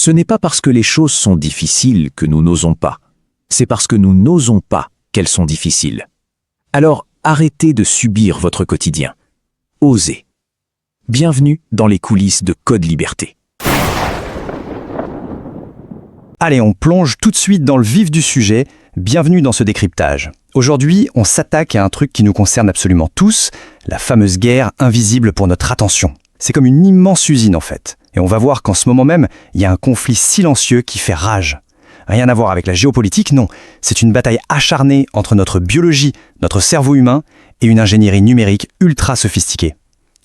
Ce n'est pas parce que les choses sont difficiles que nous n'osons pas. C'est parce que nous n'osons pas qu'elles sont difficiles. Alors, arrêtez de subir votre quotidien. Osez. Bienvenue dans les coulisses de Code Liberté. Allez, on plonge tout de suite dans le vif du sujet. Bienvenue dans ce décryptage. Aujourd'hui, on s'attaque à un truc qui nous concerne absolument tous, la fameuse guerre invisible pour notre attention. C'est comme une immense usine en fait. Et on va voir qu'en ce moment même, il y a un conflit silencieux qui fait rage. Rien à voir avec la géopolitique, non. C'est une bataille acharnée entre notre biologie, notre cerveau humain et une ingénierie numérique ultra sophistiquée.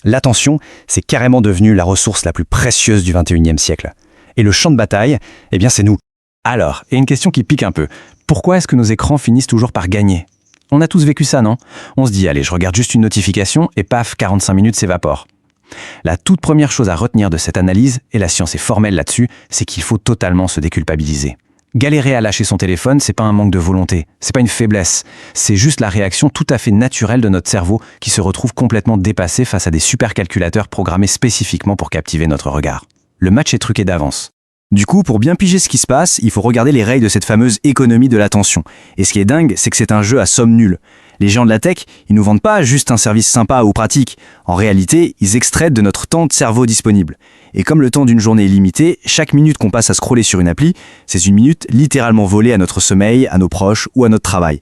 L'attention, c'est carrément devenu la ressource la plus précieuse du 21e siècle. Et le champ de bataille, eh bien c'est nous. Alors, et une question qui pique un peu. Pourquoi est-ce que nos écrans finissent toujours par gagner ? On a tous vécu ça, non ? On se dit, allez, je regarde juste une notification et paf, 45 minutes s'évaporent. La toute première chose à retenir de cette analyse, et la science est formelle là-dessus, c'est qu'il faut totalement se déculpabiliser. Galérer à lâcher son téléphone, c'est pas un manque de volonté, c'est pas une faiblesse, c'est juste la réaction tout à fait naturelle de notre cerveau qui se retrouve complètement dépassé face à des supercalculateurs programmés spécifiquement pour captiver notre regard. Le match est truqué d'avance. Du coup, pour bien piger ce qui se passe, il faut regarder les règles de cette fameuse économie de l'attention. Et ce qui est dingue, c'est que c'est un jeu à somme nulle. Les géants de la tech, ils nous vendent pas juste un service sympa ou pratique. En réalité, ils extraient de notre temps de cerveau disponible. Et comme le temps d'une journée est limité, chaque minute qu'on passe à scroller sur une appli, c'est une minute littéralement volée à notre sommeil, à nos proches ou à notre travail.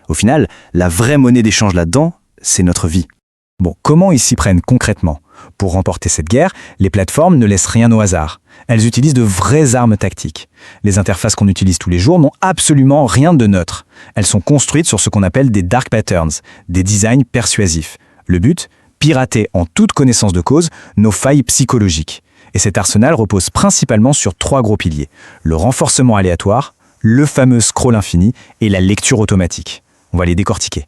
Au final, la vraie monnaie d'échange là-dedans, c'est notre vie. Bon, comment ils s'y prennent concrètement ? Pour remporter cette guerre, les plateformes ne laissent rien au hasard. Elles utilisent de vraies armes tactiques. Les interfaces qu'on utilise tous les jours n'ont absolument rien de neutre. Elles sont construites sur ce qu'on appelle des dark patterns, des designs persuasifs. Le but ? Pirater en toute connaissance de cause nos failles psychologiques. Et cet arsenal repose principalement sur 3 gros piliers. Le renforcement aléatoire, le fameux scroll infini et la lecture automatique. On va les décortiquer.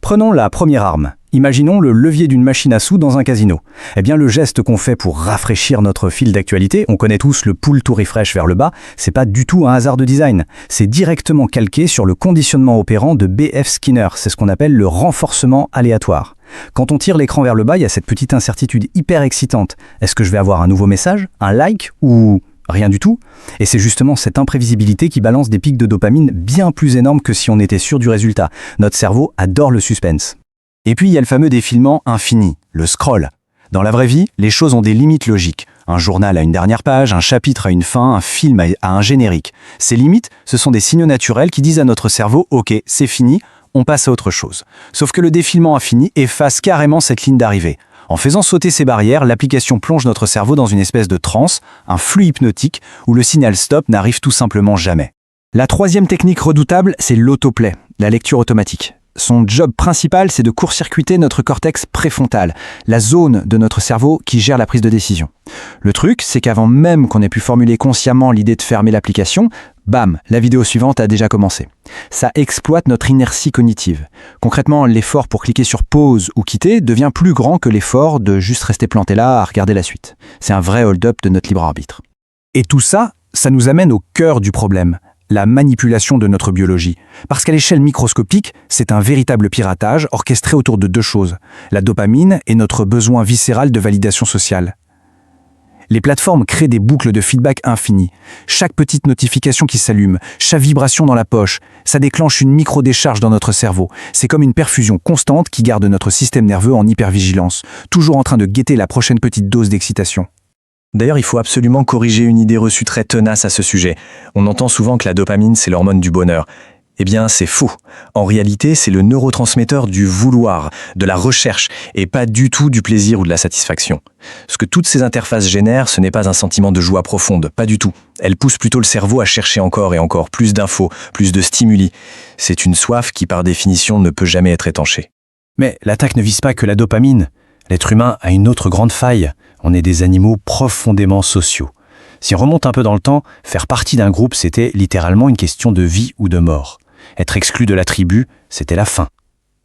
Prenons la première arme. Imaginons le levier d'une machine à sous dans un casino. Eh bien, le geste qu'on fait pour rafraîchir notre fil d'actualité, on connaît tous le pull to refresh vers le bas, c'est pas du tout un hasard de design. C'est directement calqué sur le conditionnement opérant de B.F. Skinner. C'est ce qu'on appelle le renforcement aléatoire. Quand on tire l'écran vers le bas, il y a cette petite incertitude hyper excitante. Est-ce que je vais avoir un nouveau message, un like ou rien du tout ? Et c'est justement cette imprévisibilité qui balance des pics de dopamine bien plus énormes que si on était sûr du résultat. Notre cerveau adore le suspense. Et puis il y a le fameux défilement infini, le scroll. Dans la vraie vie, les choses ont des limites logiques. Un journal a une dernière page, un chapitre a une fin, un film a un générique. Ces limites, ce sont des signaux naturels qui disent à notre cerveau « Ok, c'est fini, on passe à autre chose ». Sauf que le défilement infini efface carrément cette ligne d'arrivée. En faisant sauter ces barrières, l'application plonge notre cerveau dans une espèce de transe, un flux hypnotique où le signal stop n'arrive tout simplement jamais. La troisième technique redoutable, c'est l'autoplay, la lecture automatique. Son job principal, c'est de court-circuiter notre cortex préfrontal, la zone de notre cerveau qui gère la prise de décision. Le truc, c'est qu'avant même qu'on ait pu formuler consciemment l'idée de fermer l'application, bam, la vidéo suivante a déjà commencé. Ça exploite notre inertie cognitive. Concrètement, l'effort pour cliquer sur pause ou quitter devient plus grand que l'effort de juste rester planté là à regarder la suite. C'est un vrai hold-up de notre libre arbitre. Et tout ça, ça nous amène au cœur du problème. La manipulation de notre biologie. Parce qu'à l'échelle microscopique, c'est un véritable piratage orchestré autour de 2 choses, la dopamine et notre besoin viscéral de validation sociale. Les plateformes créent des boucles de feedback infinies. Chaque petite notification qui s'allume, chaque vibration dans la poche, ça déclenche une micro-décharge dans notre cerveau. C'est comme une perfusion constante qui garde notre système nerveux en hypervigilance, toujours en train de guetter la prochaine petite dose d'excitation. D'ailleurs, il faut absolument corriger une idée reçue très tenace à ce sujet. On entend souvent que la dopamine, c'est l'hormone du bonheur. Eh bien, c'est faux. En réalité, c'est le neurotransmetteur du vouloir, de la recherche, et pas du tout du plaisir ou de la satisfaction. Ce que toutes ces interfaces génèrent, ce n'est pas un sentiment de joie profonde, pas du tout. Elles poussent plutôt le cerveau à chercher encore et encore plus d'infos, plus de stimuli. C'est une soif qui, par définition, ne peut jamais être étanchée. Mais l'attaque ne vise pas que la dopamine. L'être humain a une autre grande faille. On est des animaux profondément sociaux. Si on remonte un peu dans le temps, faire partie d'un groupe, c'était littéralement une question de vie ou de mort. Être exclu de la tribu, c'était la fin.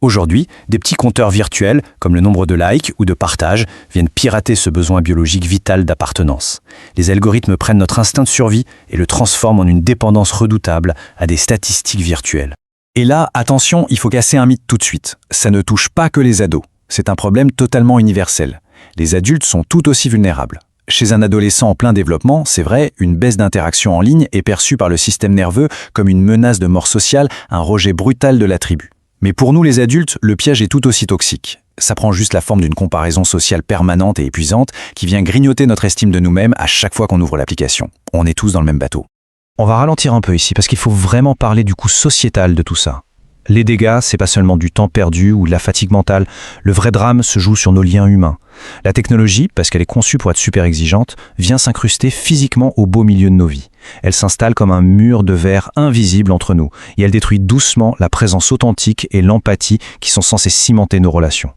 Aujourd'hui, des petits compteurs virtuels, comme le nombre de likes ou de partages, viennent pirater ce besoin biologique vital d'appartenance. Les algorithmes prennent notre instinct de survie et le transforment en une dépendance redoutable à des statistiques virtuelles. Et là, attention, il faut casser un mythe tout de suite. Ça ne touche pas que les ados. C'est un problème totalement universel. Les adultes sont tout aussi vulnérables. Chez un adolescent en plein développement, c'est vrai, une baisse d'interaction en ligne est perçue par le système nerveux comme une menace de mort sociale, un rejet brutal de la tribu. Mais pour nous les adultes, le piège est tout aussi toxique. Ça prend juste la forme d'une comparaison sociale permanente et épuisante qui vient grignoter notre estime de nous-mêmes à chaque fois qu'on ouvre l'application. On est tous dans le même bateau. On va ralentir un peu ici parce qu'il faut vraiment parler du coût sociétal de tout ça. Les dégâts, c'est pas seulement du temps perdu ou de la fatigue mentale. Le vrai drame se joue sur nos liens humains. La technologie, parce qu'elle est conçue pour être super exigeante, vient s'incruster physiquement au beau milieu de nos vies. Elle s'installe comme un mur de verre invisible entre nous et elle détruit doucement la présence authentique et l'empathie qui sont censées cimenter nos relations.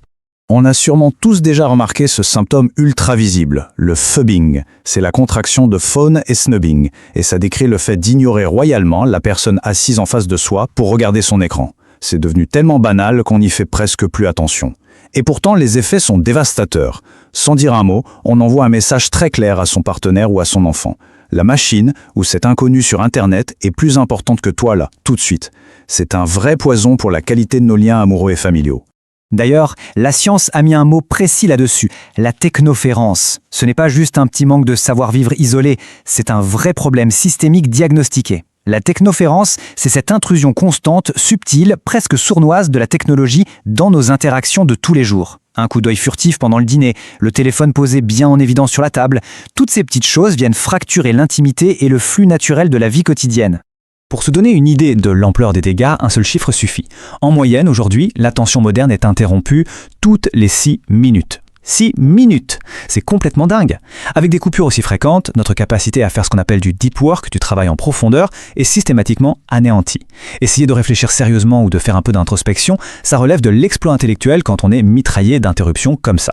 On a sûrement tous déjà remarqué ce symptôme ultra visible, le phubbing. C'est la contraction de phone et snubbing, et ça décrit le fait d'ignorer royalement la personne assise en face de soi pour regarder son écran. C'est devenu tellement banal qu'on n'y fait presque plus attention. Et pourtant, les effets sont dévastateurs. Sans dire un mot, on envoie un message très clair à son partenaire ou à son enfant. La machine, ou cet inconnu sur Internet, est plus importante que toi là, tout de suite. C'est un vrai poison pour la qualité de nos liens amoureux et familiaux. D'ailleurs, la science a mis un mot précis là-dessus, la technoférence. Ce n'est pas juste un petit manque de savoir-vivre isolé, c'est un vrai problème systémique diagnostiqué. La technoférence, c'est cette intrusion constante, subtile, presque sournoise de la technologie dans nos interactions de tous les jours. Un coup d'œil furtif pendant le dîner, le téléphone posé bien en évidence sur la table, toutes ces petites choses viennent fracturer l'intimité et le flux naturel de la vie quotidienne. Pour se donner une idée de l'ampleur des dégâts, un seul chiffre suffit. En moyenne, aujourd'hui, l'attention moderne est interrompue toutes les 6 minutes. 6 minutes! C'est complètement dingue! Avec des coupures aussi fréquentes, notre capacité à faire ce qu'on appelle du deep work, du travail en profondeur, est systématiquement anéantie. Essayer de réfléchir sérieusement ou de faire un peu d'introspection, ça relève de l'exploit intellectuel quand on est mitraillé d'interruptions comme ça.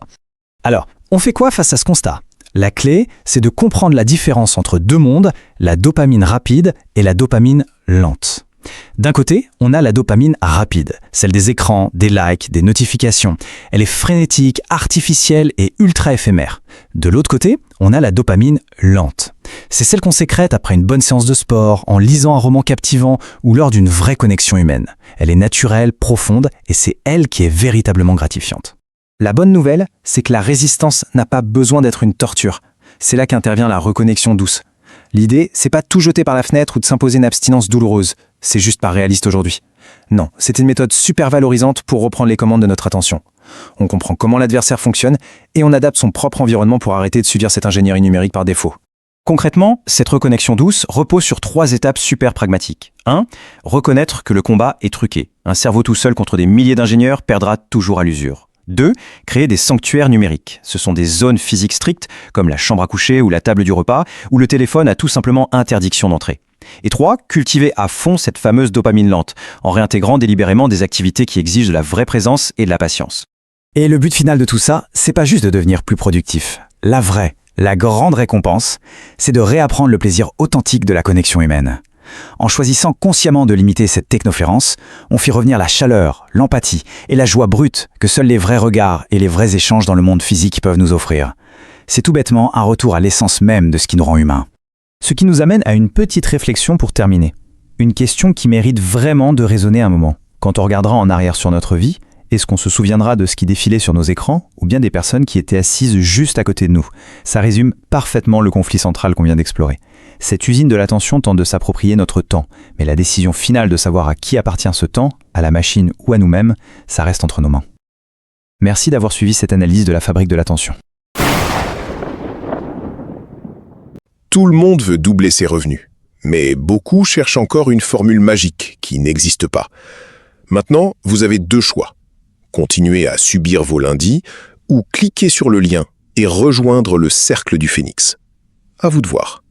Alors, on fait quoi face à ce constat? La clé, c'est de comprendre la différence entre deux mondes, la dopamine rapide et la dopamine lente. D'un côté, on a la dopamine rapide, celle des écrans, des likes, des notifications. Elle est frénétique, artificielle et ultra éphémère. De l'autre côté, on a la dopamine lente. C'est celle qu'on sécrète après une bonne séance de sport, en lisant un roman captivant ou lors d'une vraie connexion humaine. Elle est naturelle, profonde et c'est elle qui est véritablement gratifiante. La bonne nouvelle, c'est que la résistance n'a pas besoin d'être une torture. C'est là qu'intervient la reconnexion douce. L'idée, c'est pas tout jeter par la fenêtre ou de s'imposer une abstinence douloureuse. C'est juste pas réaliste aujourd'hui. Non, c'est une méthode super valorisante pour reprendre les commandes de notre attention. On comprend comment l'adversaire fonctionne et on adapte son propre environnement pour arrêter de subir cette ingénierie numérique par défaut. Concrètement, cette reconnexion douce repose sur 3 étapes super pragmatiques. 1. Reconnaître que le combat est truqué. Un cerveau tout seul contre des milliers d'ingénieurs perdra toujours à l'usure. 2. Créer des sanctuaires numériques. Ce sont des zones physiques strictes, comme la chambre à coucher ou la table du repas, où le téléphone a tout simplement interdiction d'entrée. Et 3. Cultiver à fond cette fameuse dopamine lente, en réintégrant délibérément des activités qui exigent de la vraie présence et de la patience. Et le but final de tout ça, c'est pas juste de devenir plus productif. La grande récompense, c'est de réapprendre le plaisir authentique de la connexion humaine. En choisissant consciemment de limiter cette technoférence, on fit revenir la chaleur, l'empathie et la joie brute que seuls les vrais regards et les vrais échanges dans le monde physique peuvent nous offrir. C'est tout bêtement un retour à l'essence même de ce qui nous rend humains. Ce qui nous amène à une petite réflexion pour terminer. Une question qui mérite vraiment de résonner un moment. Quand on regardera en arrière sur notre vie, est-ce qu'on se souviendra de ce qui défilait sur nos écrans ou bien des personnes qui étaient assises juste à côté de nous? Ça résume parfaitement le conflit central qu'on vient d'explorer. Cette usine de l'attention tente de s'approprier notre temps, mais la décision finale de savoir à qui appartient ce temps, à la machine ou à nous-mêmes, ça reste entre nos mains. Merci d'avoir suivi cette analyse de la fabrique de l'attention. Tout le monde veut doubler ses revenus, mais beaucoup cherchent encore une formule magique qui n'existe pas. Maintenant, vous avez 2 choix. Continuer à subir vos lundis ou cliquer sur le lien et rejoindre le cercle du Phénix. À vous de voir.